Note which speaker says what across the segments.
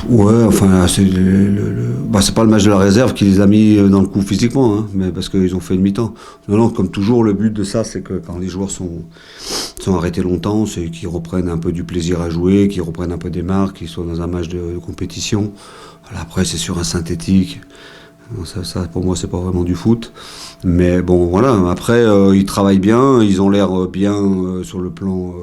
Speaker 1: Ouais, enfin, c'est pas le match de la réserve qui les a mis dans le coup physiquement, hein, mais parce qu'ils ont fait une mi-temps. Non, non, comme toujours, le but de ça, c'est que quand les joueurs sont arrêtés longtemps, c'est qu'ils reprennent un peu du plaisir à jouer, qu'ils reprennent un peu des marques, qu'ils soient dans un match de compétition. Voilà, après, c'est sur un synthétique. Ça, pour moi, c'est pas vraiment du foot. Mais bon, voilà. Après, ils travaillent bien, ils ont l'air bien sur le plan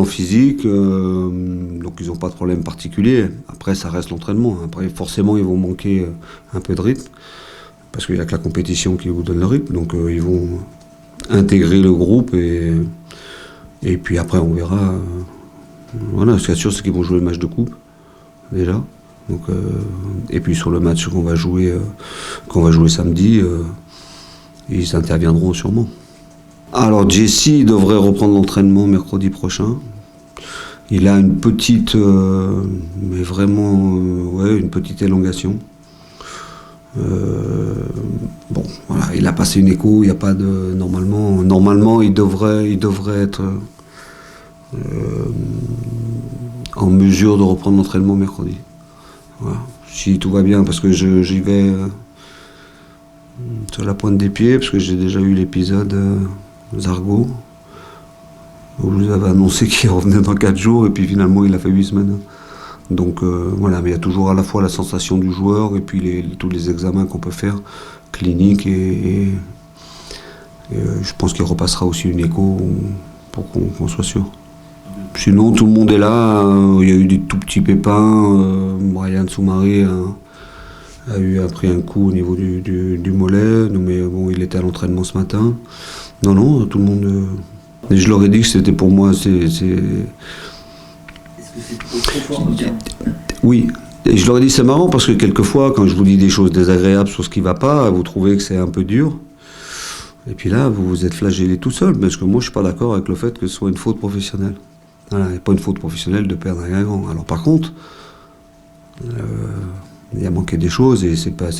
Speaker 1: physique, donc ils n'ont pas de problème particulier. Après, ça reste l'entraînement. Après, forcément, ils vont manquer un peu de rythme, parce qu'il n'y a que la compétition qui vous donne le rythme. Donc, ils vont intégrer le groupe et puis après, on verra. Voilà, ce qui est sûr, c'est qu'ils vont jouer le match de coupe, déjà. Donc, et puis sur le match qu'on va jouer samedi, ils interviendront sûrement. Alors Jesse devrait reprendre l'entraînement mercredi prochain. Il a une petite, mais vraiment, ouais, une petite élongation. Bon, voilà, il a passé une écho, il n'y a pas de, normalement, il devrait être en mesure de reprendre l'entraînement mercredi. Voilà. Si tout va bien, parce que j'y vais sur la pointe des pieds, parce que j'ai déjà eu l'épisode Zargo, où je vous avais annoncé qu'il revenait dans 4 jours, et puis finalement il a fait 8 semaines. Donc voilà, mais il y a toujours à la fois la sensation du joueur, et puis tous les examens qu'on peut faire, cliniques, et je pense qu'il repassera aussi une écho pour qu'on soit sûr. Sinon, tout le monde est là. Il y a eu des tout petits pépins. Brian Soumaré a pris un coup au niveau du mollet. Mais bon, il était à l'entraînement ce matin. Non, tout le monde. Et je leur ai dit que c'était pour moi.
Speaker 2: Est-ce que c'est trop fort?
Speaker 1: Oui. Et je leur ai dit, c'est marrant parce que quelquefois, quand je vous dis des choses désagréables sur ce qui ne va pas, vous trouvez que c'est un peu dur. Et puis là, vous vous êtes flagellé tout seul. Parce que moi, je ne suis pas d'accord avec le fait que ce soit une faute professionnelle. Voilà, il n'y a pas une faute professionnelle de perdre un Guingamp. Alors par contre, il a manqué des choses et c'est pas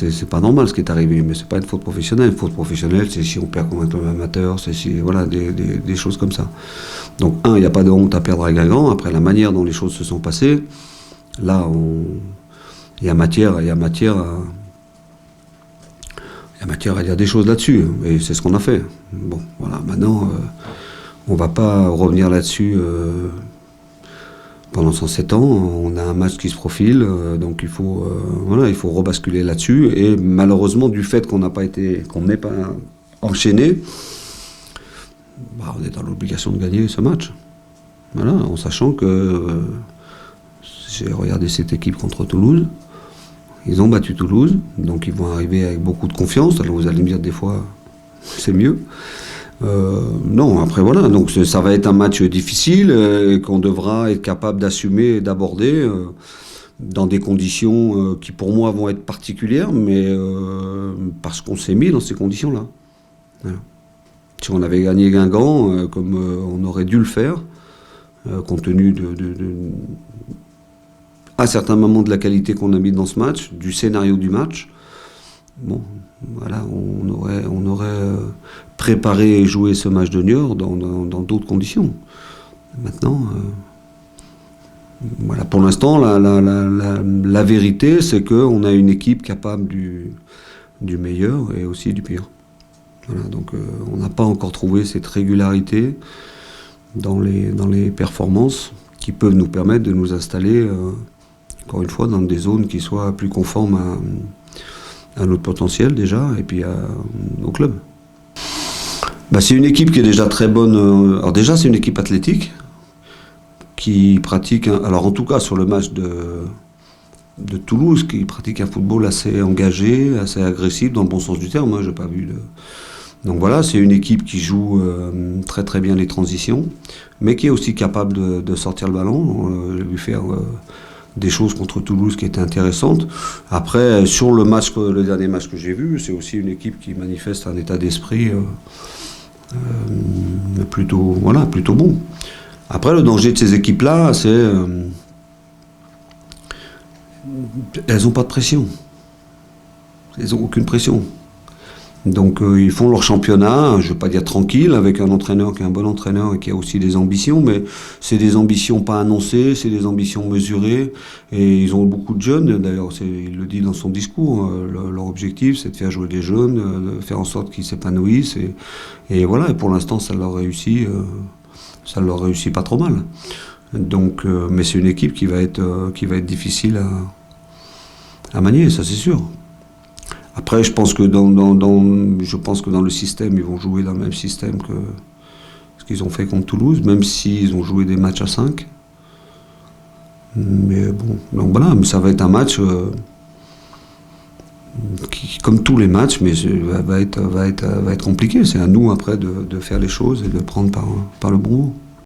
Speaker 1: normal ce qui est arrivé, mais c'est pas une faute professionnelle. Une faute professionnelle, c'est si on perd contre un club amateur, c'est si, voilà, des choses comme ça. Donc il n'y a pas de honte à perdre à Guingamp. Après la manière dont les choses se sont passées, là, il y a matière à dire des choses là-dessus, et c'est ce qu'on a fait. Bon, voilà, maintenant... on ne va pas revenir là-dessus pendant 107 ans. On a un match qui se profile, donc il faut rebasculer là-dessus. Et malheureusement, du fait qu'on n'est pas enchaîné, on est dans l'obligation de gagner ce match. Voilà, en sachant que j'ai regardé cette équipe contre Toulouse. Ils ont battu Toulouse, donc ils vont arriver avec beaucoup de confiance. Alors vous allez me dire des fois, c'est mieux. Non, après voilà, donc ça va être un match difficile qu'on devra être capable d'assumer et d'aborder dans des conditions qui pour moi vont être particulières, mais parce qu'on s'est mis dans ces conditions-là. Voilà. Si on avait gagné Guingamp, comme on aurait dû le faire, compte tenu à certains moments de la qualité qu'on a mis dans ce match, du scénario du match, bon, voilà, on aurait préparé et joué ce match de Niort dans d'autres conditions. Maintenant, voilà, pour l'instant, la vérité, c'est qu'on a une équipe capable du meilleur et aussi du pire. Voilà, donc on n'a pas encore trouvé cette régularité dans les performances qui peuvent nous permettre de nous installer, encore une fois, dans des zones qui soient plus conformes à notre potentiel déjà, et puis au club. C'est une équipe qui est déjà très bonne. Alors déjà, c'est une équipe athlétique qui pratique, alors en tout cas sur le match de Toulouse, qui pratique un football assez engagé, assez agressif, dans le bon sens du terme. Moi, j'ai pas vu de... Donc voilà, c'est une équipe qui joue très très bien les transitions, mais qui est aussi capable de sortir le ballon. J'ai vu faire... des choses contre Toulouse qui étaient intéressantes. Après, sur le dernier match que j'ai vu, c'est aussi une équipe qui manifeste un état d'esprit plutôt bon. Après, le danger de ces équipes-là, c'est elles n'ont pas de pression. Elles n'ont aucune pression. Donc ils font leur championnat, je ne veux pas dire tranquille, avec un entraîneur qui est un bon entraîneur et qui a aussi des ambitions, mais c'est des ambitions pas annoncées, c'est des ambitions mesurées, et ils ont beaucoup de jeunes, d'ailleurs il le dit dans son discours, leur objectif c'est de faire jouer des jeunes, de faire en sorte qu'ils s'épanouissent, et voilà, et pour l'instant ça leur réussit pas trop mal. Donc, mais c'est une équipe qui va être difficile à manier, ça c'est sûr. Après, je pense que je pense que dans le système, ils vont jouer dans le même système que ce qu'ils ont fait contre Toulouse, même s'ils ont joué des matchs à 5. Mais bon, donc voilà, mais ça va être un match qui, comme tous les matchs, mais va être compliqué. C'est à nous après de faire les choses et de prendre par le bon bout.